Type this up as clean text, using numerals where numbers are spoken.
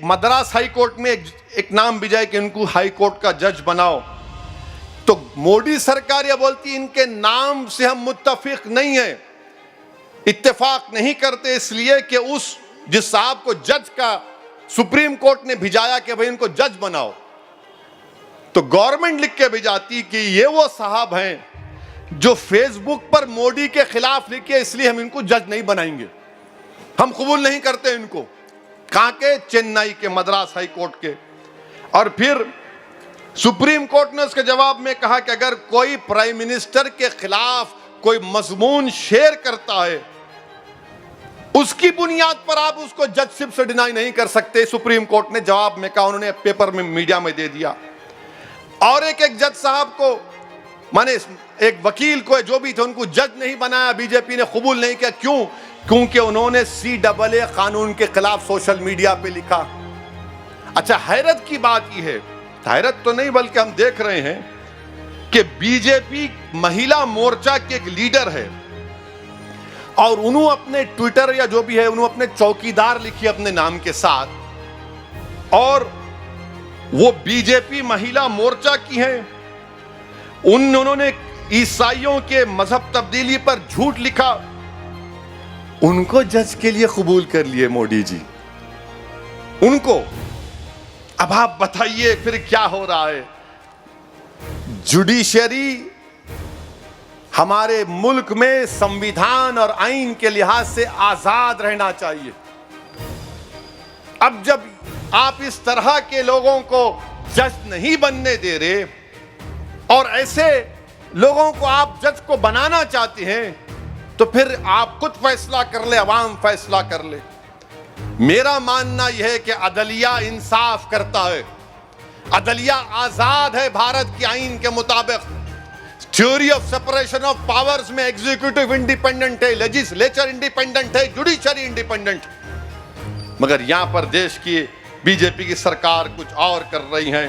Madras high court में एक नाम भी जाए कि इनको हाई कोर्ट का जज बनाओ, तो मोदी सरकार यह बोलती इनके नाम से हम मुत्तफिक नहीं है, इत्तेफाक नहीं करते, इसलिए कि उस जिस साहब को जज का सुप्रीम कोर्ट ने भिजाया कि भाई इनको जज बनाओ, तो गवर्नमेंट लिख के भिजाती कि ये वो साहब हैं जो फेसबुक पर मोदी के खिलाफ लिखे, इसलिए हम इनको जज नहीं बनाएंगे, हम कबूल नहीं करते इनको। कहां के? चेन्नई के, मद्रास हाई कोर्ट के। और फिर सुप्रीम कोर्ट ने उसके जवाब में कहा कि अगर कोई प्राइम मिनिस्टर के खिलाफ कोई मजमून शेयर करता है, उसकी बुनियाद पर आप उसको जजशिप से डिनाई नहीं कर सकते, सुप्रीम कोर्ट ने जवाब में कहा, उन्होंने पेपर में मीडिया में दे दिया। और एक जज साहब को, माने एक वकील को, जो भी थे, उनको जज नहीं बनाया, बीजेपी ने कबूल नहीं किया। क्यों? क्योंकि उन्होंने CAA कानून के खिलाफ सोशल मीडिया पे लिखा। अच्छा, हैरत की बात यह है, हैरत तो नहीं बल्कि हम देख रहे हैं कि बीजेपी महिला मोर्चा के एक लीडर है और उन्होंने अपने ट्विटर या जो भी है, उन्होंने अपने चौकीदार लिखी अपने नाम के साथ, और वो बीजेपी महिला मोर्चा की हैं। उन्होंने ईसाइयों के मजहब तब्दीली पर झूठ लिखा, उनको जज के लिए कबूल कर लिए मोदी जी, उनको। अब आप बताइए फिर क्या हो रहा है? जुडिशरी हमारे मुल्क में संविधान और आईन के लिहाज से आजाद रहना चाहिए। अब जब आप इस तरह के लोगों को जज नहीं बनने दे रहे और ऐसे लोगों को आप जज को बनाना चाहते हैं, तो फिर आप खुद फैसला कर ले, अवाम फैसला कर ले। मेरा मानना यह है कि अदलिया इंसाफ करता है, अदलिया आजाद है भारत की आईन के मुताबिक। Theory of separation of powers में एग्जीक्यूटिव इंडिपेंडेंट है, लेजिस्लेचर इंडिपेंडेंट है, जुडिशरी इंडिपेंडेंट। मगर यहां पर देश की बीजेपी की सरकार कुछ और कर रही है।